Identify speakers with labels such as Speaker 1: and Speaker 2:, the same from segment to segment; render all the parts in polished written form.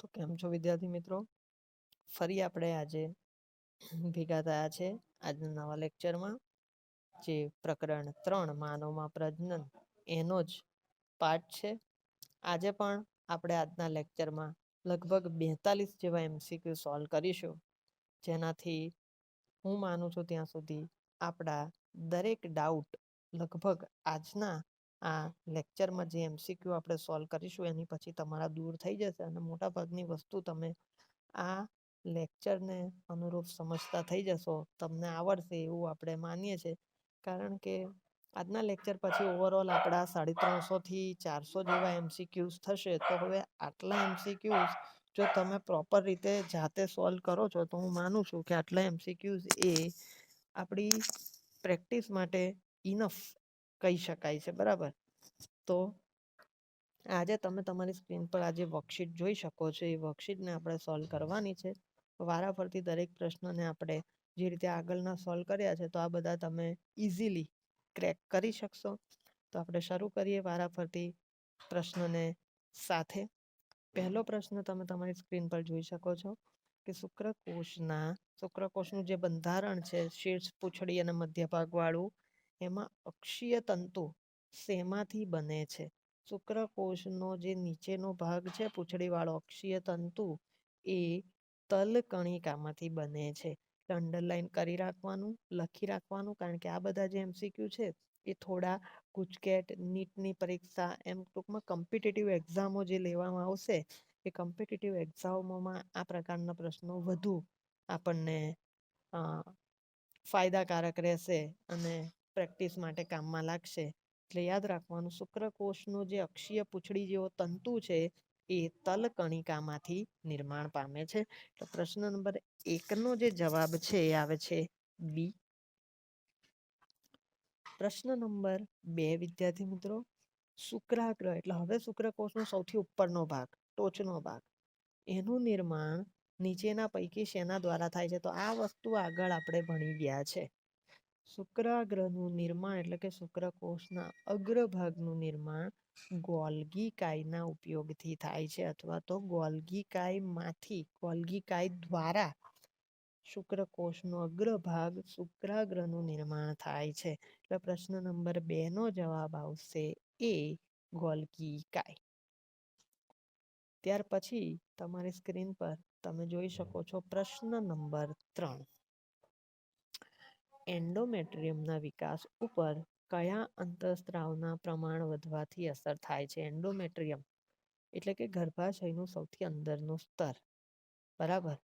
Speaker 1: તો કેમ છો વિદ્યાર્થી મિત્રો? ફરી આપણે આજે ભેગા થયા છે આજના નવા લેક્ચરમાં, જે પ્રકરણ 3 માનવમાં પ્રજનન એનો જ પાઠ છે. આજે પણ આપણે આજના લેક્ચરમાં લગભગ 42 જેવા MCQ સોલ્વ કરીશું, જેનાથી હું માનું છું ત્યાં સુધી આપણા દરેક ડાઉટ લગભગ આજના આ લેક્ચરમાં જે MCQ આપણે સોલ્વ કરીશું એની પછી તમારા દૂર થઈ જશે અને મોટાભાગની વસ્તુ તમે આ લેક્ચરને અનુરૂપ સમજતા થઈ જશો, તમને આવડશે એવું આપણે માનીએ છીએ. કારણ કે આજના લેક્ચર પછી ઓવરઓલ આપણા 350 થી 400 જેવા MCQs થશે. તો હવે આટલા MCQs જો તમે પ્રોપર રીતે જાતે સોલ્વ કરો છો તો હું માનું છું કે આટલા MCQs એ આપણી પ્રેક્ટિસ માટે ઇનફ કહી શકાય છે, બરાબર? તો આજે તમે તમારી સ્ક્રીન પર આજે વર્કશીટ જોઈ શકો છો. એ વર્કશીટને આપણે સોલ્વ કરવાની છે. વારાફરતી દરેક પ્રશ્નને આપણે જે રીતે આગળના સોલ્વ કર્યા છે તો આ બધા તમે ઇઝીલી ક્રેક કરી શકશો. તો આપણે શરૂ કરીએ વારાફરતી પ્રશ્નને સાથે. પહેલો પ્રશ્ન તમે તમારી સ્ક્રીન પર જોઈ શકો છો કે શુક્રકોષનું જે બંધારણ છે, શીર્ષ, પૂંછડી અને મધ્ય ભાગ વાળું, એમાં અક્ષીય તંતુ શેમાંથી બને છે? શુક્રકોષનો જે નીચેનો ભાગ છે, પૂંછડી વાળો અક્ષીય તંતુ, એ તલકણિકામાંથી બને છે. અંડરલાઈન કરી રાખવાનું, લખી રાખવાનું, કારણ કે આ બધા જે MCQ છે એ થોડા ગુજકેટ, નીટની પરીક્ષા, એમ ટૂંકમાં કોમ્પિટિટિવ એક્ઝામો જે લેવામાં આવશે એ કોમ્પિટિટિવ એક્ઝામોમાં આ પ્રકારના પ્રશ્નો વધુ આપણને ફાયદાકારક રહેશે અને પ્રેક્ટિસ માટે કામમાં લાગશે. એટલે યાદ રાખવાનું, શુક્રકોષનો જે અક્ષીય પૂંછડી જેવો તંતુ છે એ તલકણિકામાંથી નિર્માણ પામે છે. તો પ્રશ્ન નંબર 1નો જે જવાબ છે એ આવે છે બી. પ્રશ્ન નંબર 2, વિદ્યાર્થી મિત્રો, શુક્રાગ્ર એટલે હવે શુક્રકોષનો સૌથી ઉપરનો ભાગ, ટોચનો ભાગ, એનું નિર્માણ નીચેના પૈકી શેના દ્વારા થાય છે? તો આ વસ્તુ આગળ આપણે ભણી ગયા છે. શુક્રાગ્રનું નિર્માણ એટલે કે શુક્રકોષના અગ્રભાગનું નિર્માણ ગોલ્ગી કાયના ઉપયોગથી થાય છે, અથવા તો ગોલ્ગી કાય દ્વારા શુક્રકોષનો અગ્રભાગ શુક્રાગ્રનું નિર્માણ થાય છે. એટલે પ્રશ્ન નંબર 2નો જવાબ આવશે એ, ગોલ્ગી કાય. ત્યાર પછી તમારી સ્ક્રીન પર તમે જોઈ શકો છો પ્રશ્ન નંબર 3. એન્ડોમેટ્રિયમના વિકાસ ઉપર કયા અંતઃસ્ત્રાવના પ્રમાણ વધવાથી અસર થાય છે? એન્ડોમેટ્રિયમ એટલે કે ગર્ભાશયનું સૌથી અંદરનું સ્તર, બરાબર?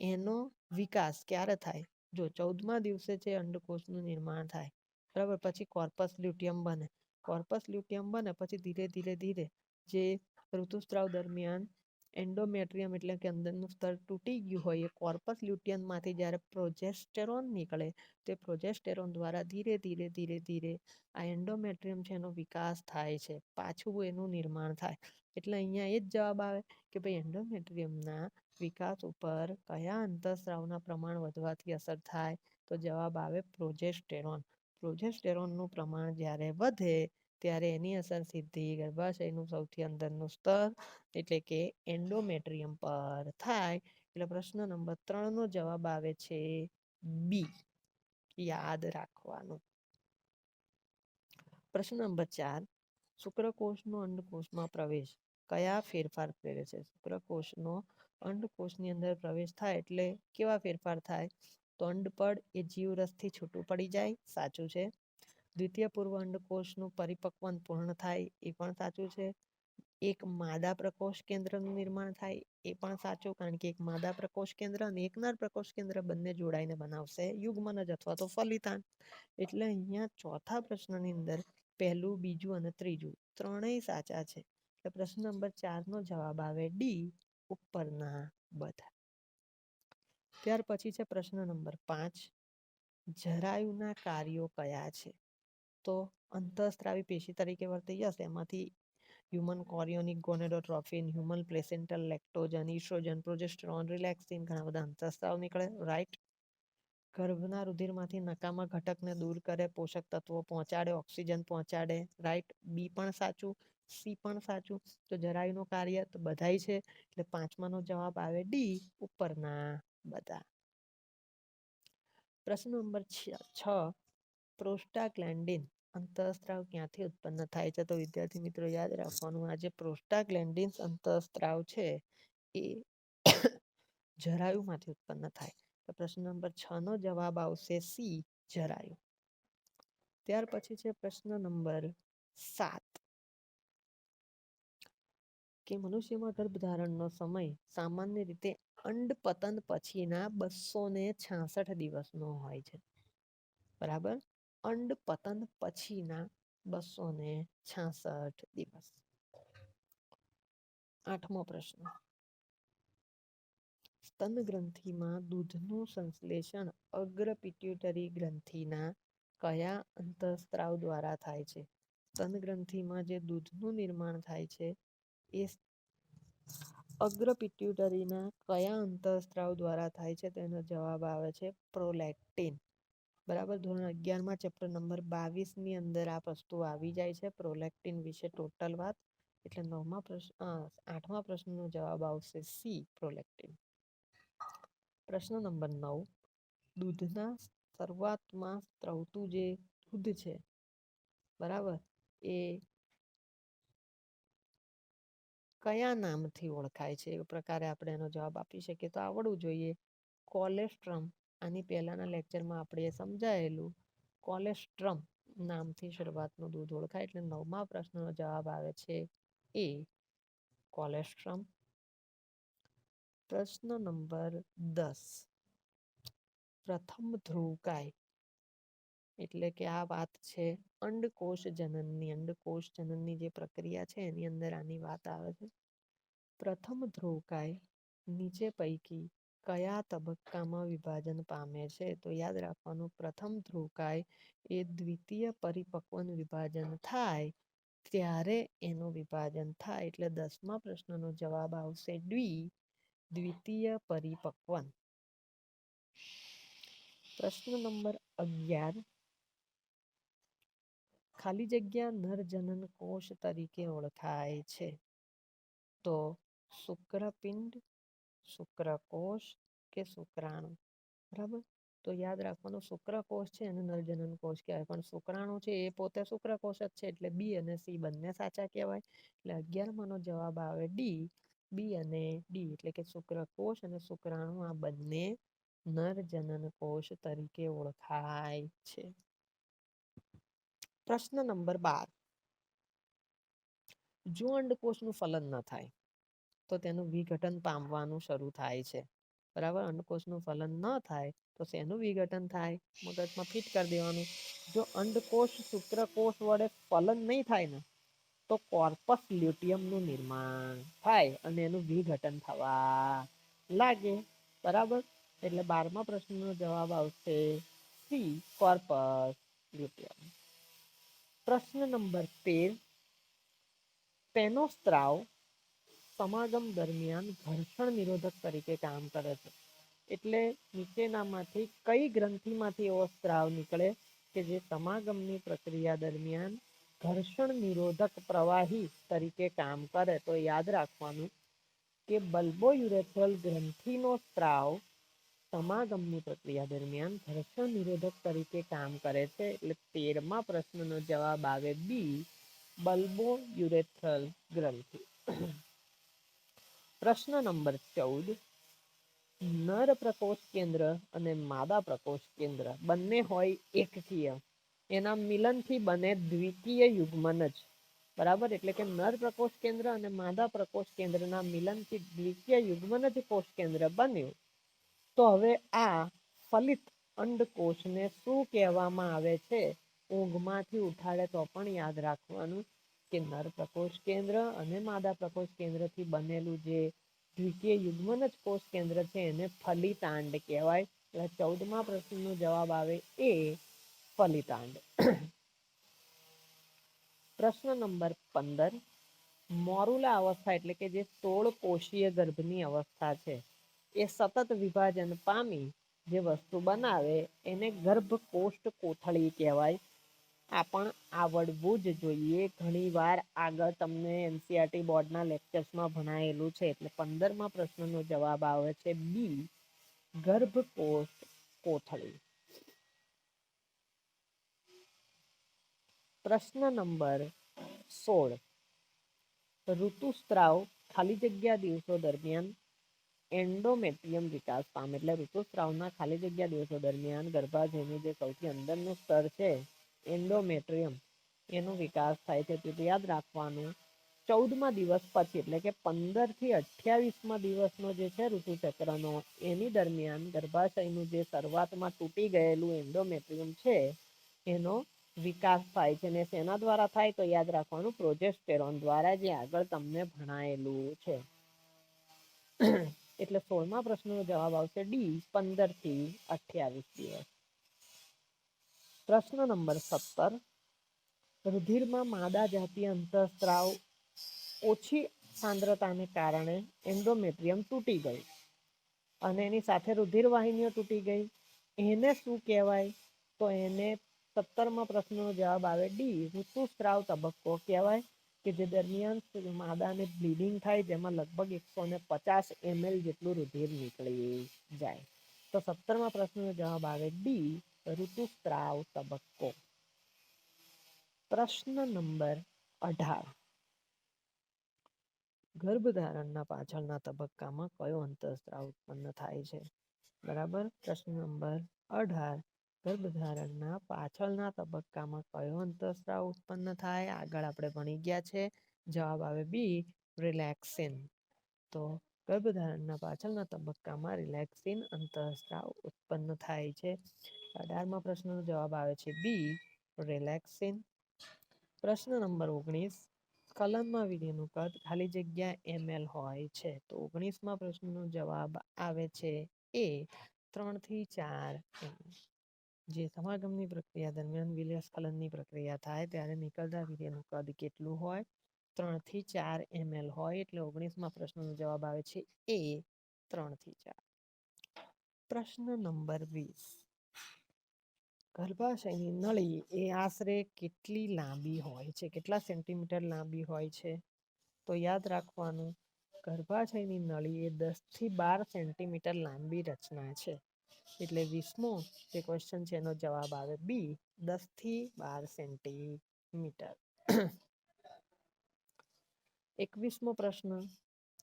Speaker 1: એનો વિકાસ ક્યારે થાય? જો 14મા દિવસે જે અંડકોષનું નિર્માણ થાય, બરાબર, પછી કોર્પસ લ્યુટિયમ બને. કોર્પસ લ્યુટિયમ બને પછી ધીરે ધીરે જે ઋતુસ્ત્રાવ દરમિયાન એન્ડોમેટ્રિયમ એટલે કે અંદરનું સ્તર તૂટી ગયું હોય, એ કોર્પસ લ્યુટિયમમાંથી જ્યારે પ્રોજેસ્ટેરોન નીકળે, તે પ્રોજેસ્ટેરોન દ્વારા ધીરે ધીરે આ એન્ડોમેટ્રિયમ છે એનો વિકાસ થાય છે, પાછું એનું નિર્માણ થાય. એટલે અહીંયા એ જ જવાબ આવે કે ભાઈ એન્ડોમેટ્રિયમના વિકાસ ઉપર કયા અંતઃસ્ત્રાવના પ્રમાણ વધવાથી અસર થાય? તો જવાબ આવે પ્રોજેસ્ટેરોન. પ્રોજેસ્ટેરોનનું પ્રમાણ જ્યારે વધે ત્યારે એની અસર સીધી ગર્ભાશયનું સૌથી અંદરનું સ્તર એટલે કે એન્ડોમેટ્રિયમ પર થાય. એટલે પ્રશ્ન નંબર 3નો જવાબ આવે છે બી. યાદ રાખવાનું. પ્રશ્ન નંબર 4, શુક્રકોષનો અંડકોષમાં પ્રવેશ કયા ફેરફાર પ્રેરે છે? શુક્રકોષનો અંડકોષની અંદર પ્રવેશ થાય એટલે કેવા ફેરફાર થાય? તો અંડપડ એ જીવરસથી છૂટું પડી જાય, સાચું છે. દ્વિતીય પૂર્વ અંડકોષનું પરિપક્વન પૂર્ણ થાય, એ પણ સાચું છે. એક માદા પ્રકોષ કેન્દ્રનું નિર્માણ થાય, એ પણ સાચું, કારણ કે એક માદા પ્રકોષ કેન્દ્ર અને એક નર પ્રકોષ કેન્દ્ર બંને જોડાઈને બનાવશે યુગ્મનજ અથવા તો ફલિતાંડ. એટલે અહીંયા ચોથા પ્રશ્નની અંદર પહેલું, બીજું અને ત્રીજું ત્રણેય સાચા છે. એટલે પ્રશ્ન નંબર 4નો જવાબ આવે ડી, ઉપરના બધા. ત્યાર પછી છે પ્રશ્ન નંબર 5, જરાયુના કાર્યો કયા છે? તો અંતઃસ્ત્રાવી પેશી તરીકે વર્તે, યસ, એમાંથી હ્યુમન કોરિયોનિક ગોનેડોટ્રોફિન, હ્યુમન પ્લેસેન્ટલ લેક્ટોજન, ઇસ્ટ્રોજન, પ્રોજેસ્ટેરોન, રિલેક્સિન, ઘણા બધા અંતઃસ્ત્રાવ નીકળે, રાઈટ. ગર્ભના રુધિરમાંથી નકામા ઘટકને દૂર કરે, પોષક તત્વો પહોંચાડે, ઓક્સિજન પહોંચાડે, રાઈટ. બી પણ સાચું. સી પણ સાચું. તો જરાયુનું કાર્ય તો બધાય છે એટલે 5માનો જવાબ આવે ડી, ઉપરના બધા. પ્રશ્ન નંબર 6, પ્રોસ્ટાગ્લેન્ડિન અંતઃસ્ત્રાવ ક્યાંથી ઉત્પન્ન થાય છે? તો વિદ્યાર્થી મિત્રો યાદ રાખવાનું, આ જે પ્રોસ્ટાગ્લેન્ડિન અંતઃસ્ત્રાવ છે એ જરાયુમાંથી ઉત્પન્ન થાય. તો પ્રશ્ન નંબર 6 નો જવાબ આવશે સી, જરાયુ. ત્યાર પછી છે પ્રશ્ન નંબર 7 કે મનુષ્યમાં ગર્ભધારણનો સમય સામાન્ય રીતે અંડપતન પછીના 266 દિવસનો હોય છે. બરાબર, અંડપતન પછીના 266 દિવસ. 8મો પ્રશ્ન, સ્તન ગ્રંથિમાં દૂધનું સંશ્લેષણ અગ્ર પિટ્યુટરી ગ્રંથિના કયા અંતઃસ્ત્રાવ દ્વારા થાય છે? સ્તન ગ્રંથિમાં જે દૂધનું નિર્માણ થાય છે એ અગ્ર પિટ્યુટરીના કયા અંતઃસ્ત્રાવ દ્વારા થાય છે? તેનો જવાબ આવે છે પ્રોલેક્ટિન. બરાબર, ધોરણ 11માં ચેપ્ટર નંબર 22 ની અંદર આ વસ્તુ આવી જાય છે, પ્રોલેક્ટિન વિશે ટોટલ વાત. એટલે 8મા પ્રશ્નનો જવાબ આવશે સી, પ્રોલેક્ટિન. પ્રશ્ન નંબર 9, દૂધના શરૂઆતમાં સ્ત્રવતું જે દૂધ છે, બરાબર, એ કયા નામથી ઓળખાય છે? એ પ્રકારે આપણે એનો જવાબ આપી શકીએ તો આવડવું જોઈએ. કોલેસ્ટ્રમ. આની પહેલાના લેક્ચરમાં આપણે એ સમજાયેલું. કોલેસ્ટ્રમ નામથી શરૂઆતનું દૂધ ઓળખાય. એટલે 9મા પ્રશ્નનો જવાબ આવે છે એ, કોલેસ્ટ્રમ. પ્રશ્ન નંબર 10, પ્રથમ ધ્રુવકાય એટલે કે આ વાત છે અંડકોષ જનનની. અંડકોષ જનનની જે પ્રક્રિયા છે એની અંદર આની વાત આવે છે. પ્રથમ ધ્રુવકાય નીચે પૈકી કયા તબક્કામાં વિભાજન પામે છે? તો યાદ રાખવાનું, પ્રથમ ધ્રુવકાય એ દ્વિતીય પરિપક્વન વિભાજન થાય ત્યારે એનું વિભાજન થાય. એટલે 10મા પ્રશ્નનો જવાબ આવશે ડી, દ્વિતીય પરિપક્વન. પ્રશ્ન નંબર 11, ખાલી જગ્યા નરજનન કોષ તરીકે ઓળખાય છે? તો શુક્રપિંડ, શુક્રકોષ કે શુક્રાણુ? બરાબર, તો યાદ રાખવાનું, શુક્રકોષ છે એને નરજનન કોષ કહેવાય, પણ શુક્રાણુ છે એ પોતે શુક્રકોષ જ છે. એટલે બી અને સી બંને સાચા કહેવાય. એટલે 11માનો જવાબ આવે ડી, બી અને ડી. એટલે કે શુક્રકોષ અને શુક્રાણુ આ બંને નરજનન કોષ તરીકે ઓળખાય છે. પ્રશ્ન નંબર 12, જો અંડકોષનું ફલન ન થાય તો તેનું વિઘટન પામવાનું શરૂ થાય છે. બરાબર, અંડકોષનું ફલન ન થાય તો શેનું વિઘટન થાય? મગજમાં ફિટ કરી દેવાનું. જો અંડકોષ શુક્રકોષ વડે ફલન નહીં થાય ને તો કોર્પસ લ્યુટિયમનું નિર્માણ થાય અને એનું વિઘટન થવા લાગે. બરાબર, એટલે 12મા પ્રશ્નનો જવાબ આવશે સી, કોર્પસ લ્યુટિયમ. પ્રશ્ન નંબર 13, તેનો સ્ત્રાવ સમાગમ દરમિયાન ઘર્ષણ નિરોધક તરીકે કામ કરે છે. એટલે નીચેનામાંથી કઈ ગ્રંથિમાંથી એવો સ્ત્રાવ નીકળે કે જે સમાગમની પ્રક્રિયા દરમિયાન ઘર્ષણ નિરોધક પ્રવાહી તરીકે કામ કરે? તો યાદ રાખવાનું કે બલ્બોયુરેથ્રલ ગ્રંથિનો સ્ત્રાવ સમાગમની પ્રક્રિયા દરમિયાન ઘર્ષણ નિરોધક તરીકે કામ કરે છે. એટલે 13મા પ્રશ્નનો જવાબ આવે બી, બલ્બોયુરેથ્રલ ગ્રંથિ. પ્રશ્ન નંબર 14, નર પ્રકોષ કેન્દ્ર અને માદા પ્રકોષ કેન્દ્ર બંને હોય એકકીય, એના મિલનથી બને દ્વિકીય યુગ્મન જ. બરાબર, એટલે કે નર પ્રકોષ કેન્દ્ર અને માદા પ્રકોષ કેન્દ્રના મિલનથી દ્વિકીય યુગ્મન જ કોષ કેન્દ્ર બન્યું. તો હવે આ ફલિત અંડકોષને શું કહેવામાં આવે છે? ઊંઘમાંથી ઉઠાડે તો પણ યાદ રાખવાનું કે નર પ્રકોષ કેન્દ્ર અને માદા પ્રકોષ કેન્દ્રથી બનેલું જે દ્વિકીય યુગ્મન જ કોષ કેન્દ્ર છે એને ફલિતાંડ કહેવાય. એટલે 14મા પ્રશ્નનો જવાબ આવે એ, ફલિતાંડ. પ્રશ્ન નંબર 15, મોરુલા અવસ્થા એટલે કે જે 16 કોષીય ગર્ભની અવસ્થા છે એ સતત વિભાજન પામી જે વસ્તુ બનાવે એને ગર્ભકોષ્ઠ કોથળી કહેવાય. આ પણ આવડવું જ જોઈએ. ઘણી વાર આગળ તમને એનસીઆરટી બોર્ડના લેક્ચર્સમાં ભણાયેલું છે. એટલે 15મા પ્રશ્નનો જવાબ આવે છે બી, ગર્ભકોષ કોથળી. પ્રશ્ન નંબર 16. ઋતુસ્ત્રાવ ખાલી જગ્યા દિવસો દરમિયાન એન્ડોમેટ્રિયમ વિકાસ પામે. એટલે ઋતુસ્ત્રાવના ખાલી જગ્યા દિવસો દરમિયાન ગર્ભાશયનું જે સૌથી અંદરનું સ્તર છે એન્ડોમેટ્રિયમ, એનો વિકાસ થાય છે. તે યાદ રાખવાનું. 14મા દિવસ પછી એટલે કે 15 થી 28મા દિવસનો જે છે ઋતુચક્રનો, એની દરમિયાન ગર્ભાશયનું જે શરૂઆતમાં તૂટી ગયેલું એન્ડોમેટ્રિયમ છે એનો વિકાસ થાય છે. ને શેના દ્વારા થાય તો યાદ રાખવાનું, પ્રોજેસ્ટેરોન દ્વારા, જે આગળ તમને ભણાયેલું છે. એટલે 16મા પ્રશ્નનો જવાબ આવશે ડી, 15 થી 28 દિવસ. પ્રશ્ન નંબર 17. રુધિરમાં માદા જાતીય અંતઃસ્ત્રાવ ઓછી સાંદ્રતાને કારણે એન્ડોમેટ્રિયમ તૂટી ગયું અને એની સાથે રુધિર વાહિનીઓ તૂટી ગઈ. એને શું કહેવાય તો એને 17મા પ્રશ્નનો જવાબ આવે ડી, ઋતુસ્ત્રાવ તબક્કો કહેવાય. કે જે દરમિયાન માદાને બ્લીડિંગ થાય, જેમાં લગભગ 150 ml જેટલું રુધિર નીકળી જાય. તો 17મા પ્રશ્નનો જવાબ આવે ડી, ઋતુસ્ત્રાવ તબક્કો. પ્રશ્ન નંબર 18. ગર્ભધારણના પાછળના તબક્કામાં કયો અંતઃસ્ત્રાવ ઉત્પન્ન થાય છે? બરાબર. પ્રશ્ન નંબર 18. ગર્ભધારણના પાછળના તબક્કામાં કયો અંતઃસ્ત્રાવ ઉત્પન્ન થાય? આગળ આપણે ભણી ગયા છે. જવાબ આવે બી, રિલેક્સિન. તો ગર્ભધારણના પાછળના તબક્કામાં રિલેક્સિન અંતઃસ્ત્રાવ ઉત્પન્ન થાય છે. 18મા પ્રશ્નનો જવાબ આવે છે બી, રિલેક્સિન. પ્રશ્ન નંબર 19. સ્ખલનમાં વીર્યનું કદ ખાલી જગ્યા ml હોય છે. તો 19મા પ્રશ્નનો જવાબ આવે છે એ, 3 થી 4 ml. જે સમાગમની પ્રક્રિયા દરમિયાન વિલયસ્ખલનની પ્રક્રિયા થાય ત્યારે નીકળતા વીર્યનું કદ કેટલું હોય? 3 થી 4 ml હોય. એટલે 19મા પ્રશ્નનો જવાબ આવે છે એ, 3 થી 4. પ્રશ્ન નંબર 20. ગર્ભાશયની નળી એ આશરે કેટલી લાંબી હોય છે? કેટલા સેન્ટીમીટર લાંબી હોય છે? તો યાદ રાખવાનું, ગર્ભાશયની નળી એ 10 થી 12 સેન્ટીમીટર લાંબી રચના છે. એટલે 20મો જે ક્વેશ્ચન છે એનો જવાબ આવે બી, 10 થી 12 સેન્ટીમીટર. 21મો પ્રશ્ન.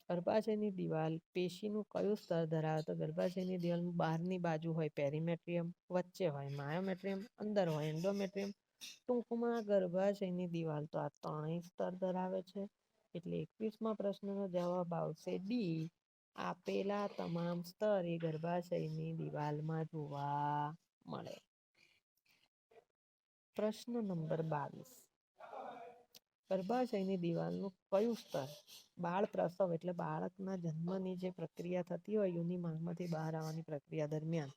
Speaker 1: ગર્ભાશયની દિવાલ પેશીનું કયું સ્તર ધરાવે? તો ગર્ભાશયની દિવાલ બહારની બાજુ હોય પેરીમેટ્રિયમ, વચ્ચે હોય માયોમેટ્રિયમ, અંદર હોય એન્ડોમેટ્રિયમ. ટૂંકમાં ગર્ભાશયની દિવાલ તો આ ત્રણેય સ્તર ધરાવે છે. એટલે 21મા પ્રશ્નનો જવાબ આવશે ડી, આપેલા તમામ સ્તર એ ગર્ભાશયની દિવાલમાં જોવા મળે. પ્રશ્ન નંબર 22. ગર્ભાશયની દિવાલનું કયું સ્તર બાળ પ્રસવ એટલે બાળકના જન્મની જે પ્રક્રિયા થતી હોય, યોનિમાંથી બહાર આવવાની પ્રક્રિયા દરમિયાન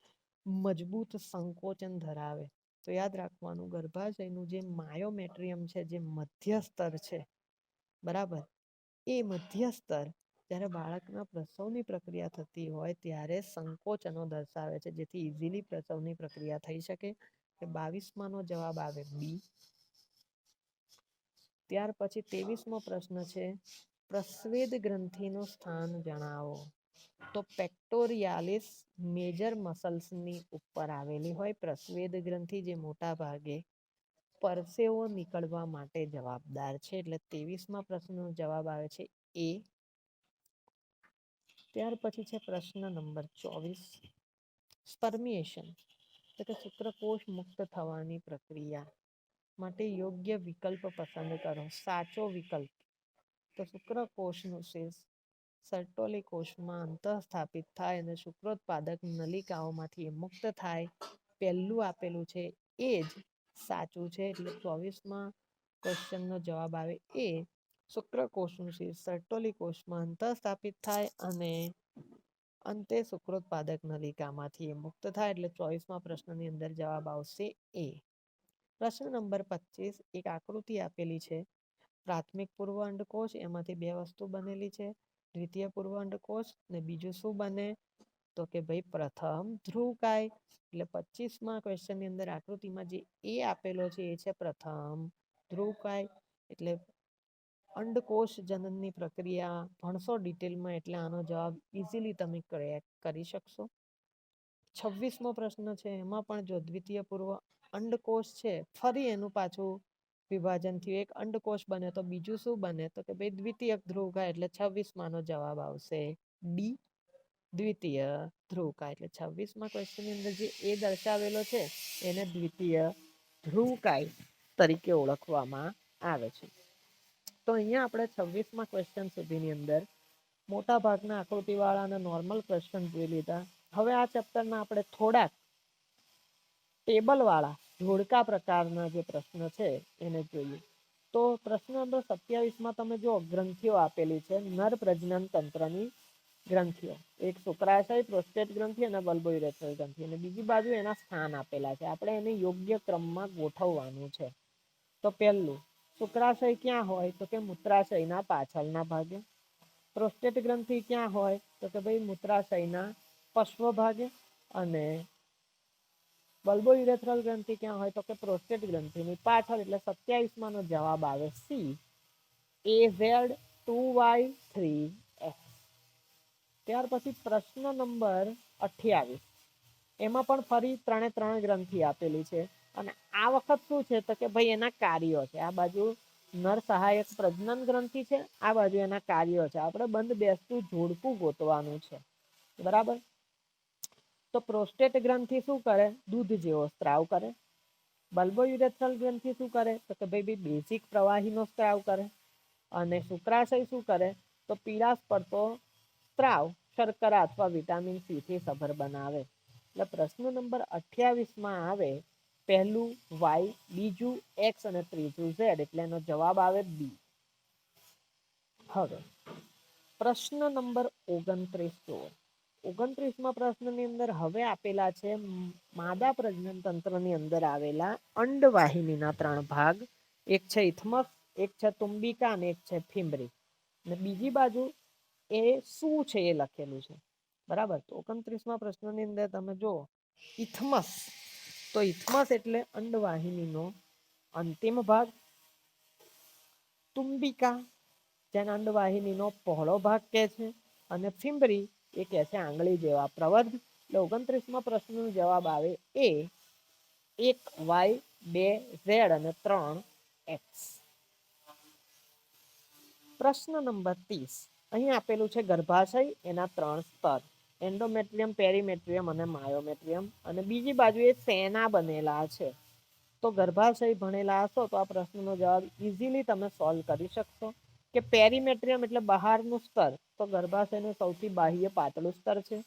Speaker 1: મજબૂત સંકોચન ધરાવે? તો યાદ રાખવાનું, ગર્ભાશયનું જે માયોમેટ્રિયમ છે, જે મધ્ય સ્તર છે, બરાબર, એ મધ્ય સ્તર જ્યારે બાળકના પ્રસવની પ્રક્રિયા થતી હોય ત્યારે સંકોચનો દર્શાવે છે, જેથી ઇઝીલી પ્રસવની પ્રક્રિયા થઈ શકે. 22માનો જવાબ આવે બી. ત્યાર પછી 23મો પ્રશ્ન છે, પ્રસ્વેદ ગ્રંથિનું સ્થાન જણાવો. તો પેક્ટોરિયાલિસ મેજર મસલ્સની ઉપર આવેલી હોય પ્રસ્વેદ ગ્રંથિ, જે મોટા ભાગે પરસેવો નીકળવા માટે જવાબદાર છે. એટલે 23મા પ્રશ્નનો જવાબ આવે છે એ. ત્યાર પછી છે પ્રશ્ન નંબર 24. સ્પર્મિએશન એટલે કે શુક્રકોષ મુક્ત થવાની પ્રક્રિયા માટે યોગ્ય વિકલ્પ પસંદ કરો. સાચો વિકલ્પ તો શુક્રકોષનું શેષ સર્ટોલી કોષમાં અંતઃસ્થાપિત થાય અને શુક્રોત્પાદક નલિકાઓમાંથી મુક્ત થાય. પહેલું આપેલું છે એ જ સાચું છે. એટલે 24મા ક્વેશ્ચનનો જવાબ આવે એ, શુક્રકોષનું શેષ સર્ટોલી કોષમાં અંતઃસ્થાપિત થાય અને અંતે શુક્રોત્પાદક નલિકામાંથી મુક્ત થાય. એટલે 24મા પ્રશ્નની અંદર જવાબ આવશે એ. પ્રશ્ન નંબર 25. એક આકૃતિ આપેલી છે. પ્રાથમિક પૂર્વ અંડકોષ, એમાંથી બે વસ્તુ બનેલી છે. દ્વિતીય પૂર્વ અંડકોષ ને બીજું શું બને? તો કે ભાઈ પ્રથમ ધ્રુવકાય. એટલે 25મા ક્વેશ્ચનની અંદર આકૃતિમાં જે એ આપેલો છે એ છે પ્રથમ ધ્રુવકાય. એટલે અંડકોષ જનનની પ્રક્રિયા ભણશો ડિટેલમાં એટલે આનો જવાબ ઇઝીલી તમે કરી શકશો. 26મો પ્રશ્ન છે એમાં પણ જો દ્વિતીય પૂર્વ અંડકોષ છે ફરી એનું પાછું વિભાજન થયું એક અંડકોષ બને તો બીજું શું બને તો કે ભાઈ દ્વિતીયક ધ્રુવકાય. એટલે 26માં નો જવાબ આવશે ડી દ્વિતીય ધ્રુવકાય. એટલે 26મા ક્વેશ્ચન ની અંદર જે એ દર્શાવેલો છે એને દ્વિતીય ધ્રુવકાય તરીકે ઓળખવામાં આવે છે. તો અહીંયા આપણે 26મા ક્વેશ્ચન સુધીની અંદર મોટા ભાગના આકૃતિ વાળા અને નોર્મલ ક્વેશ્ચન જોઈ લીધા. હવે આ ચેપ્ટરના આપણે થોડાક ટેબલ વાળા જોડકા પ્રકારના જે પ્રશ્ન છે એને જોઈએ. તો પ્રશ્ન નંબર 27માં તમે જો ગ્રંથિઓ આપેલી છે નર પ્રજનન તંત્રની ગ્રંથિઓ. એક શુક્રાશય, પ્રોસ્ટેટ ગ્રંથિ અને બલ્બોયુરેથ્રલ ગ્રંથિ. અને બીજી બાજુ એના સ્થાન આપેલા છે. આપણે એને યોગ્ય ક્રમમાં ગોઠવવાનું છે. તો પહેલું શુક્રાશય ક્યાં હોય તો કે મૂત્રાશયના પાછળના ભાગે. પ્રોસ્ટેટ ગ્રંથિ ક્યાં હોય તો કે ભાઈ મૂત્રાશયના પશ્વ ભાગે. અને બલ્બોયુરેથ્રલ ગ્રંથિ ક્યાં હોય તો કે પ્રોસ્ટેટ ગ્રંથિની પાછળ. એટલે 27માં નો જવાબ આવે સી AZ2Y3X. ત્યાર પછી પ્રશ્ન નંબર 28 એમાં પણ ફરી ત્રણ ગ્રંથિ આપેલી છે. અને આ વખત શું છે તો કે ભાઈ એના કાર્યો છે. આ બાજુ નર સહાયક પ્રજનન ગ્રંથિ છે, આ બાજુ એના કાર્યો છે. આપણે બંધ બેસતું જોડકું ગોતવાનું છે. બરાબર. તો પ્રોસ્ટેટ ગ્રંથિ શું કરે દૂધ જેવો સ્ત્રાવ કરે. બલ્બોયુરેથ્રલ ગ્રંથિ શું કરે તો કે ભાઈ બેઝિક પ્રવાહીનો સ્ત્રાવ કરે. અને શુક્રાશય શું કરે તો પીળાશ પડતો સ્ત્રાવ શર્કરા અથવા વિટામિન સી થી સભર બનાવે. એટલે પ્રશ્ન નંબર 28માં આવે પહેલું વાય, બીજું એક્સ અને ત્રીજું ઝેડ. એટલે એનો જવાબ આવે બી. હવે પ્રશ્ન નંબર 29 29મા પ્રશ્નની અંદર હવે આપેલા છે માદા પ્રજનન તંત્રની અંદર આવેલા અંડવાહિનીના 3 ભાગ. એક છે ઇથમસ, એક છે તુંબિકા અને એક છે ફિમ્બ્રી. અને બીજી બાજુ એ શું છે એ લખેલું છે. બરાબર. તો 29મા પ્રશ્નની અંદર તમે જો ઇથમસ, તો ઇથમસ એટલે અંડવાહિનીનો અંતિમ ભાગ. તુંબિકા જેને અંડવાહિનીનો પહોળો ભાગ કહે છે. અને ફિમ્બરી એ કહે છે આંગળી જેવા પ્રવર્ધ. એટલે 29મા પ્રશ્નનો જવાબ આવે એ 1Y 2Z અને 3X. પ્રશ્ન નંબર 30 અહીં આપેલું છે ગર્ભાશય એના 3 સ્તર એન્ડોમેટ્રિયમ, પેરીમેટ્રિયમ અને માયોમેટ્રિયમ. અને બીજી બાજુ એ શેના બનેલા છે. તો ગર્ભાશય ભણેલા હશો તો આ પ્રશ્નનો જવાબ ઇઝીલી તમે સોલ્વ કરી શકશો. કે પેરીમેટ્રિયમ એટલે બહારનું સ્તર. તો ગર્ભાશયનું સૌથી બાહ્ય પાતળું સ્તર છે.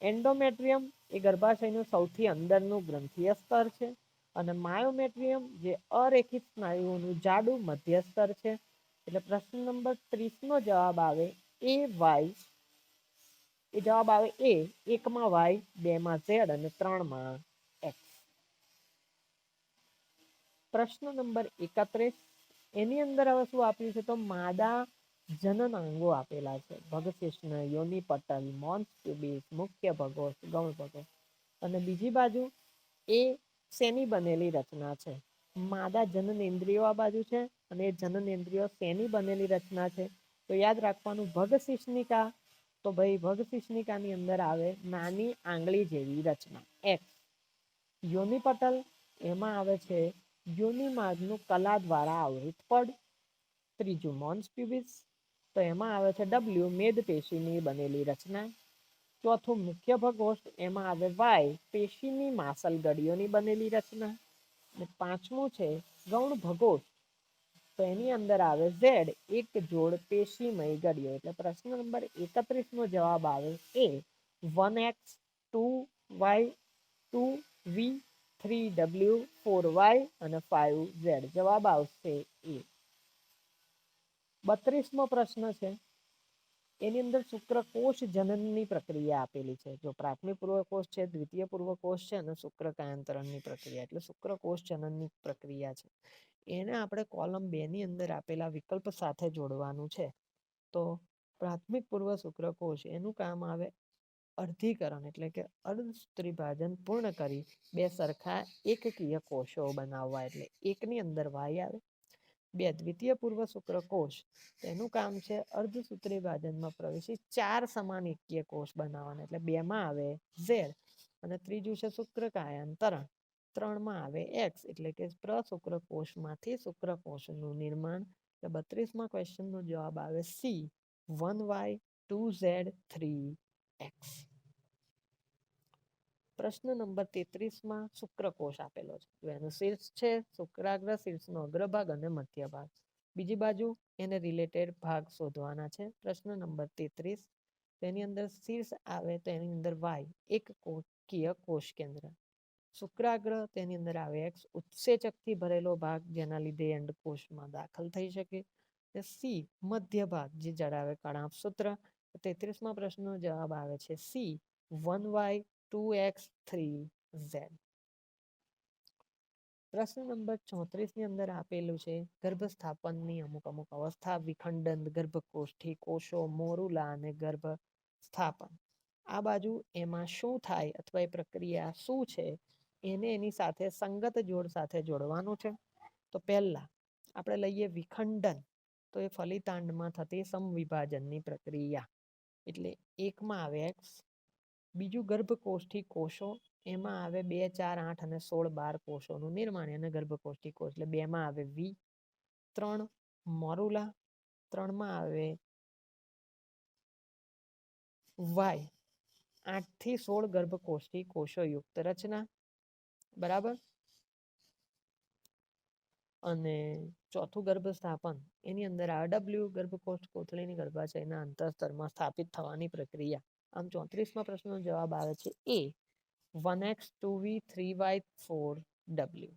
Speaker 1: એન્ડોમેટ્રિયમ એ ગર્ભાશયનું સૌથી અંદરનું ગ્રંથિય સ્તર છે. અને માયોમેટ્રિયમ જે અરેખિત સ્નાયુઓનું જાડું મધ્ય સ્તર છે. એટલે પ્રશ્ન નંબર 30 નો જવાબ આવે એ વાય. એ જવાબ આવે એ 1માં વાય, 2માં ઝેડ અને 3માં એક્સ. પ્રશ્ન નંબર 31 એની અંદર હવે શું આપ્યું છે તો માદા જનન અંગો આપેલા છે. ભગશિષ્ણ, યોનિ પટલ, મોન્સ પ્યુબિસ, મુખ્ય ભગો, ગૌણ ભગો. અને બીજી બાજુ એ શેની બનેલી રચના છે. માદા જનન ઇન્દ્રિયો આ બાજુ છે. અને એ જનન ઇન્દ્રિયો શેની બનેલી રચના છે તો યાદ રાખવાનું ભગશિષ્ણિકા. તો ભાઈ ભગશિષ્ણિકાની અંદર આવે નાની આંગળી જેવી રચના એક્સ. યોનિ પટલ એમાં આવે છે યોનિ માર્ગનું કલા દ્વારા આવૃત પડ. ત્રીજું મોન્સ પ્યુબિસ તો એમાં આવે છે ડબલ્યુ મેદ પેશીની બનેલી રચના. ચોથું મુખ્ય ભગોષ એમાં આવે વાય પેશીની માસલ ગડીઓની બનેલી રચના. અને પાંચમું છે ગૌણ ભગોષ તો એની અંદર આવે ઝેડ એક જોડ પેશીમય ગડીઓ. એટલે પ્રશ્ન નંબર 31 નો જવાબ આવે એ 1X 2Y 2V 3W 4Y અને 5Z. જવાબ આવશે એ. 32મો પ્રશ્ન છે એની અંદર શુક્રકોષ જનનની પ્રક્રિયા આપેલી છે. જો પ્રાથમિક પૂર્વકોષ છે, દ્વિતીય પૂર્વકોષ છે અને શુક્રકાંતરણની પ્રક્રિયા. એટલે શુક્રકોષ જનનની પ્રક્રિયા છે. એને આપણે કોલમ 2 ની અંદર આપેલા વિકલ્પ સાથે જોડવાનું છે. તો પ્રાથમિક પૂર્વ શુક્રકોષ એનું કામ આવે અર્ધીકરણ એટલે કે અર્ધસૂત્રી વિભાજન પૂર્ણ કરી બે સરખા એકકીય કોષો બનાવવા, એટલે એકની અંદર વાય આવે, બે દ્વિતીય પૂર્વ શુક્રકોષ, તેનું કામ છે અર્ધસૂત્રી વિભાજનમાં પ્રવેશી 4 સમાન એકકીય કોષ બનાવવાના, એટલે 2 માં આવે ઝેડ, અને ત્રીજું છે શુક્રકાયાંતરણ, 3 માં આવે એક્સ, એટલે કે પ્રશુક્રકોષમાંથી શુક્રકોષનું નિર્માણ. 32માં ક્વેશ્ચનનો જવાબ આવે સી, 1y 2z 3x. પ્રશ્ન નંબર 33માં શુક્રકોષ આપેલો છે, તો એનું શીર્ષ છે શુક્રાગ્ર, શીર્ષનો અગ્રભાગ અને મધ્ય ભાગ. બીજી બાજુ એને રિલેટેડ ભાગ શોધવાના છે. પ્રશ્ન નંબર 33, તેની અંદર શીર્ષ આવે તો એની અંદર વાય, એક કોષીય કોષ કેન્દ્ર, શુક્રાગ્ર તેની અંદર આવે એક્સ, ઉત્સેચકથી ભરેલો ભાગ જેના લીધે અંડકોષમાં દાખલ થઈ શકે. સી, મધ્ય ભાગ જે જડાવે કણાભ સૂત્ર. 33માં પ્રશ્નનો જવાબ આવે છે સી, 1y 2x 3z. પ્રશ્ન નંબર 34 ની અંદર આપેલું છે ગર્ભસ્થાપનની અમુક અવસ્થા, વિખંડન, ગર્ભકોષ્ઠી, કોષો, મોરુલા અને ગર્ભ સ્થાપન. આ બાજુ એમાં શું થાય અથવા એ પ્રક્રિયા શું છે એને એની સાથે સંગત જોડ સાથે જોડવાનું છે. તો પહેલા આપણે લઈએ વિખંડન, તો એ ફલિતાંડમાં થતી સમવિભાજનની પ્રક્રિયા, એટલે એકમાં આવે એક્સ. બીજું ગર્ભકોષ્ઠી કોષો, એમાં આવે 2, 4, 8 અને 16, 12 કોષોનું નિર્માણ, અને ગર્ભકોષ્ઠી કોષ એટલે 2 માં આવે વી. 3 મોરુલા, 3 માં આવે વાય, 8 થી 16 ગર્ભકોષ્ઠી કોષો યુક્ત રચના, બરાબર. અને ચોથું ગર્ભસ્થાપન, એની અંદર આવે ડબલ્યુ, ગર્ભકોષ્ઠ કોથળીની ગર્ભાશયના અંતઃસ્તરમાં સ્થાપિત થવાની પ્રક્રિયા. આમ 34માં પ્રશ્નનો જવાબ આવે છે એ, 1x 2v 3y 4w.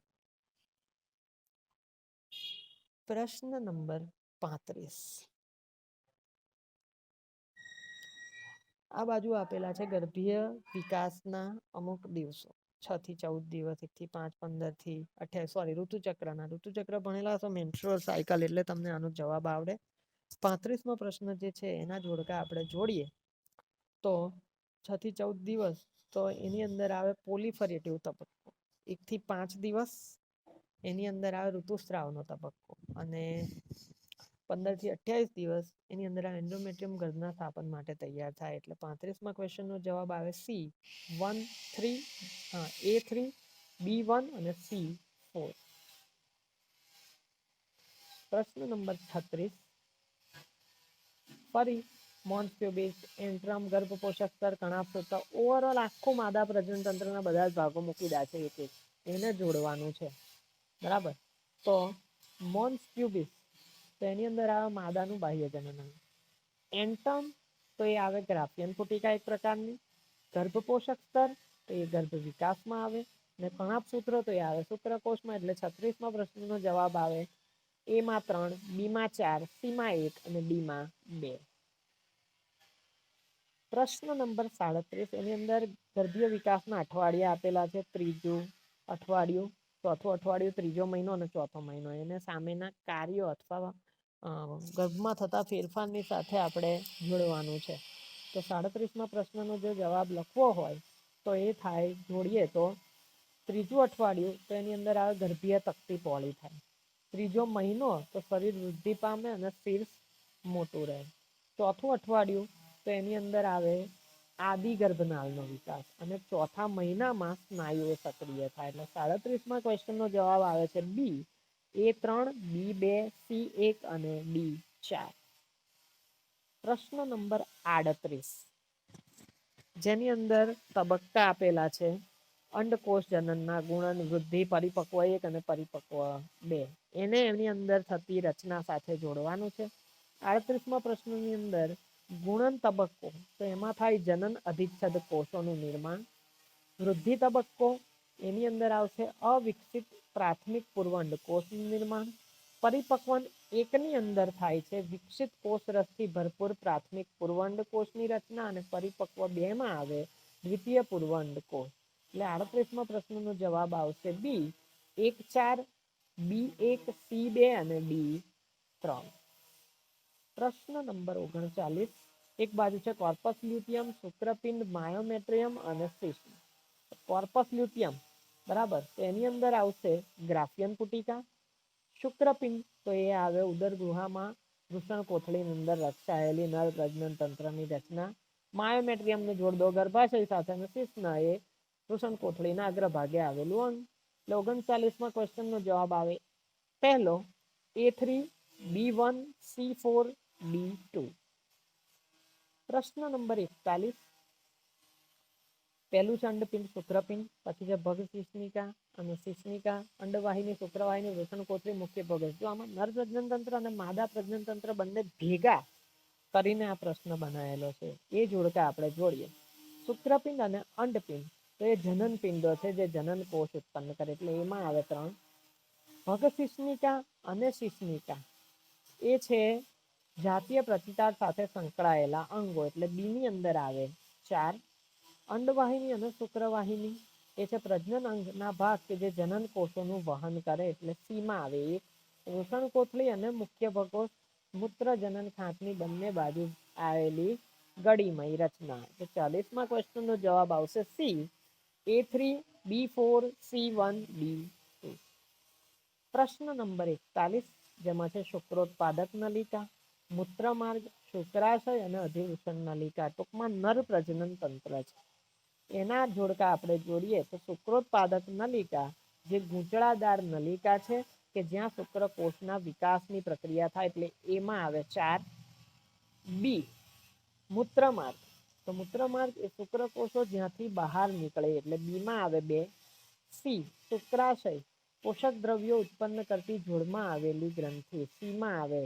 Speaker 1: પ્રશ્ન નંબર 35, આ બાજુ આપેલા છે ગર્ભીય વિકાસના અમુક દિવસો, 6 થી 14 દિવસ, 1 થી 5, 15 થી 28, સોરી ઋતુચક્ર ભણેલા હશો, મેન્સ્ટ્રુઅલ સાયકલ, એટલે તમને આનો જવાબ આવડે. 35મો પ્રશ્ન જે છે એના જોડકા આપણે જોડીએ તો 6 થી 14 દિવસ, તો એની અંદર આવે પોલિફરેટિવ તબક્કો, 1 થી 5 દિવસ એની અંદર આવે ઋતુસ્રાવનો તબક્કો, અને 15 થી 28 દિવસ એની અંદર એન્ડોમેટ્રિયમ ગર્ભના સ્થાપન માટે તૈયાર થાય. એટલે 35માં ક્વેશ્ચનનો જવાબ આવે સી, 1 3, A3, B1 અને C4. પ્રશ્ન નંબર 36, ફરી મોન્સ પ્યુબિસ, એન્ટ્રમ, ગર્ભપોષક સ્તર, કણાભ સૂત્ર, ઓવરઓલ આખું માદા પ્રજનન તંત્રના બધા જ ભાગો મૂકી દે છે એક એક, એને જોડવાનું છે, બરાબર. તો મોન્સ પ્યુબિસ, તો એની અંદર આવે માદાનું બાહ્ય જનન. એન્ટમ, તો એ આવે ગ્રાફિયન પુટિકા એક પ્રકારની. ગર્ભપોષક સ્તર, તો એ ગર્ભ વિકાસમાં આવે. અને કણાભ સૂત્ર, તો એ આવે શુક્રકોષમાં. એટલે 36માં પ્રશ્નનો જવાબ આવે એ માં 3, બી માં 4, સી માં 1 અને ડી માં 2. પ્રશ્ન નંબર 37, એની અંદર ગર્ભીય વિકાસના અઠવાડિયા આપેલા છે, ત્રીજું અઠવાડિયું, ચોથું અઠવાડિયું, ત્રીજો મહિનો અને ચોથો મહિનો, એને સામેના કાર્યો અથવા ગર્ભમાં થતા ફેરફારની સાથે આપણે જોડવાનું છે. તો 37માં પ્રશ્નનો જો જવાબ લખવો હોય તો એ થાય, જોડીએ તો ત્રીજું અઠવાડિયું, તો એની અંદર આવે ગર્ભીય તકતી પહોળી થાય. ત્રીજો મહિનો, તો શરીર વૃદ્ધિ પામે અને શીર્ષ મોટું રહે. ચોથું અઠવાડિયું, તો એની અંદર આવે આદિ ગર્ભનાળનો વિકાસ, અને ચોથા મહિનામાં સ્નાયુઓ સક્રિય થાય. એટલે 37માં ક્વેશ્ચનનો જવાબ આવે છે બી, A3, B2, C1 અને D4. પ્રશ્ન નંબર 38, જેની અંદર તબક્કા આપેલા છે અંડકોષ જનનના, ગુણન, વૃદ્ધિ, પરિપક્વ 1 અને પરિપક્વ 2, એને એની અંદર થતી રચના સાથે જોડવાનું છે. 38માં પ્રશ્નની અંદર ગુણન તબક્કો, તો એમાં થાય જનન અધિચ્છદ કોષોનું નિર્માણ. વૃદ્ધિ તબક્કો, એની અંદર આવશે અવિકસિત પ્રાથમિક પૂર્વ અંડકોષનું નિર્માણ. પરિપક્વન 1ની અંદર થાય છે વિકસિત કોષ રસથી ભરપૂર પ્રાથમિક પૂર્વ અંડકોષની રચના, અને પરિપક્વ 2માં આવે દ્વિતીય પૂર્વ અંડકોષ. એટલે 38માં પ્રશ્નનો જવાબ આવશે બી, 1, 4, B1, C2 અને D3. પ્રશ્ન નંબર 39, એક બાજુ છે કોર્પસ લ્યુટિયમ, શુક્રપિંડ, માયોમેટ્રિયમ અને સિસ્ટ. કોર્પસ લ્યુટિયમ બરાબર, તો એની અંદર આવશે ગ્રાફિયન પુટિકા. શુક્રપિંડ તો એ આવે ઉદર ગુહામાં વૃષણ કોથળીની અંદર રક્ષાયેલી નર પ્રજનન તંત્રની રચના. માયોમેટ્રિયમને જોડ દો ગર્ભાશય સાથે અને સિસ્ટના એ વૃષણ કોથળીના અગ્રભાગે આવેલું અંગ. એટલે 39માં ક્વેશ્ચનનો જવાબ આવે પહેલો A3, B1, C4, D2. પ્રશ્ન નંબર 41. પહેલું છે અંડપિંડ શુક્રપિંડ, પછી છે ભગ શિશ્નિકા અને શિશ્નિકા, અંડવાહિની, શુક્રવાહિની, વૃષણ કોથળી, મુખ્ય ભોગસ. જો આમાં નર પ્રજનન તંત્ર અને માદા પ્રજનન તંત્ર બંને ભેગા કરીને આ પ્રશ્ન બનાવેલો છે. એ જોડકા આપણે જોડીએ. શુક્રપિંડ અને અંડપિંડ તો એ જનન પિંડો છે જે જનન કોષ ઉત્પન્ન કરે, એટલે એમાં આવે 3. ભગ શિશ્નિકા અને શિશ્નિકા એ છે જાતીય પ્રતિકાર સાથે સંકળાયેલા અંગો, એટલે બી ની અંદર આવે 4. અંડવાહિની અને શુક્રવાહિની એ છે પ્રજનન અંગના ભાગ કે જે જનન કોષોનું વહન કરે, એટલે સી માં આવે 1. વૃષણ કોથળી અને મુખ્ય ભગોસ મૂત્ર જનન ખાંચની બંને બાજુ આવેલી ગળીમય રચના. તો 40માં ક્વેશ્ચનનો જવાબ આવશે C, A3, B4, C1, D2. પ્રશ્ન નંબર 41, જેમાં છે શુક્રોત્પાદક નલિકા, મૂત્રમાર્ગ, શુક્રાશય અને અધિવૃષણ નલિકા, ટૂંકમાં નર પ્રજનન તંત્ર છે. એના જોડકા આપણે જોડીએ તો શુક્રોત્પાદક નલિકા જે ગૂંચળાદાર નલિકા છે કે જ્યાં શુક્રકોષના વિકાસની પ્રક્રિયા થાય, એટલે એમાં આવે 4. બી મૂત્રમાર્ગ, તો મૂત્રમાર્ગ એ શુક્રકોષો જ્યાંથી બહાર નીકળે, એટલે બી માં આવે 2. સી શુક્રાશય, પોષક દ્રવ્યો ઉત્પન્ન કરતી જોડમાં આવેલી ગ્રંથિ, સી માં આવે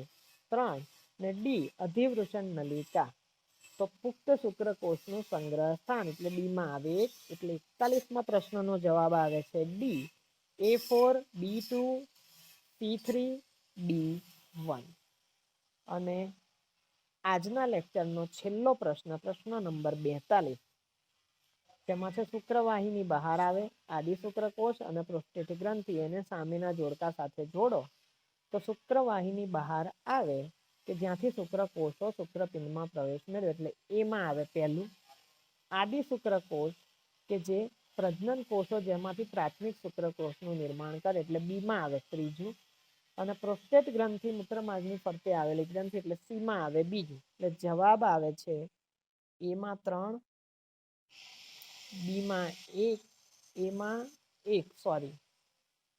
Speaker 1: 3. ને ડી અધિવૃષણ નલિકા, તો પુખ્ત શુક્રકોષનું સંગ્રહ સ્થાન, એટલે ડી માં આવે 1. એટલે 41માં પ્રશ્નનો જવાબ આવે છે D, A4, B2, C3, D1. અને આજના લેક્ચરનો છેલ્લો પ્રશ્ન, પ્રશ્ન નંબર 42, તેમાં છે શુક્રવાહિની બહાર આવે, આદિ શુક્રકોષ અને પ્રોસ્ટેટ ગ્રંથિ એને સામેના જોડકા સાથે જોડો તો શુક્રવાહિની બહાર આવે કે જ્યાંથી શુક્રકોષો શુક્રપિંડમાં પ્રવેશ મેળવે, એટલે એમાં આવે પહેલું. આદિ શુક્રકોષ કે જે પ્રજનન કોષો જેમાંથી પ્રાથમિક શુક્રકોષનું નિર્માણ કરે, એટલે બી માં આવે 3. અને પ્રોસ્ટેટ ગ્રંથિ મૂત્રમાર્ગની ફરતે આવેલી ગ્રંથિ, એટલે સી માં આવે 2. એટલે જવાબ આવે છે એમાં 3, બી માં 1, એમાં 1 સોરી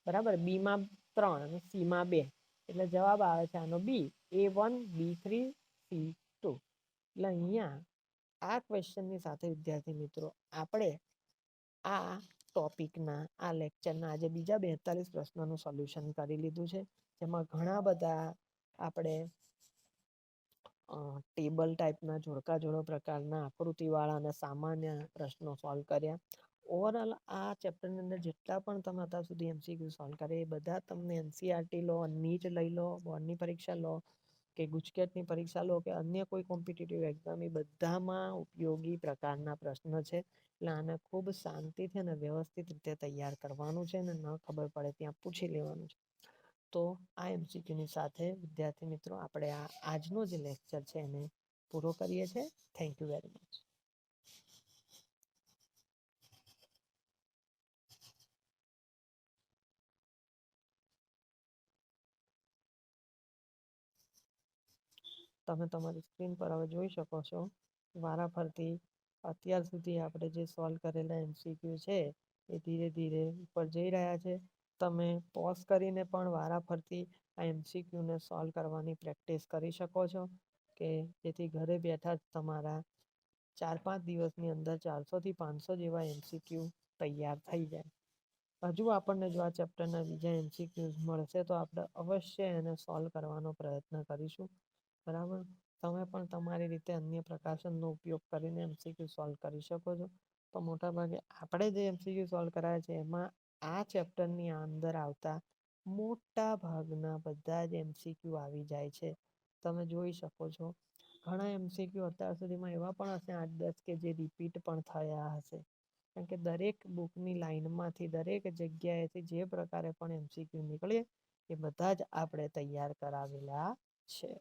Speaker 1: બરાબર, બી માં 3 અને સી માં 2. એટલે જવાબ આવે છે આનો બી, A1, B3, C2. એટલે અહીંયા આ ક્વેશ્ચનની સાથે વિદ્યાર્થી મિત્રો આપણે આ ટોપિકના આ લેક્ચરના આજે બીજા 42 પ્રશ્નોનું સોલ્યુશન કરી લીધું છે, જેમાં ઘણા બધા આપણે ટેબલ ટાઈપના જોડકા જોડો પ્રકારના આકૃતિવાળા અને સામાન્ય પ્રશ્નો સોલ્વ કર્યા. ઓવરઓલ આ ચેપ્ટરની અંદર જેટલા પણ તમે અત્યાર સુધી MCQ સોલ્વ કરે એ બધા તમને NCERT લો, નીટ લઈ લો, બોર્ડની પરીક્ષા લો કે ગુજકેટની પરીક્ષા લો કે અન્ય કોઈ કોમ્પિટિટિવ એક્ઝામ, એ બધામાં ઉપયોગી પ્રકારના પ્રશ્ન છે. એટલે આને ખૂબ શાંતિથી અને વ્યવસ્થિત રીતે તૈયાર કરવાનું છે અને ન ખબર પડે ત્યાં પૂછી લેવાનું છે. તો આ MCQની સાથે વિદ્યાર્થી મિત્રો આપણે આજનો જે લેક્ચર છે એને પૂરો કરીએ છીએ. Thank you very much. તમે તમારી સ્ક્રીન પર હવે જોઈ શકો છો વારાફરતી અત્યાર સુધી આપણે જે સોલ્વ કરેલા MCQ છે એ ધીરે ધીરે ઉપર જઈ રહ્યા છે. તમે પોઝ કરીને પણ વારાફરતી આ MCQને સોલ્વ કરવાની પ્રેક્ટિસ કરી શકો છો કે જેથી ઘરે બેઠા જ તમારા 4-5 દિવસની અંદર 400 થી 500 જેવા MCQ તૈયાર થઈ જાય. હજુ આપણને જો આ ચેપ્ટરના બીજા MCQ મળશે તો આપણે અવશ્ય એને સોલ્વ કરવાનો પ્રયત્ન કરીશું. બરાબર, તમે પણ તમારી રીતે અન્ય પ્રકાશનનો ઉપયોગ કરીને MCQ સોલ્વ કરી શકો છો. તો મોટાભાગે આપણે જે MCQ સોલ્વ કરાયા છે એમાં આ ચેપ્ટરની અંદર આવતા મોટા ભાગના બધા જ MCQ આવી જાય છે. તમે જોઈ શકો છો ઘણા MCQ અત્યાર સુધીમાં એવા પણ હશે 8-10 કે જે રિપીટ પણ થયા હશે, કારણ કે દરેક બુકની લાઈનમાંથી દરેક જગ્યાએથી જે પ્રકારે પણ MCQ નીકળે એ બધા જ આપણે તૈયાર કરાવેલા છે.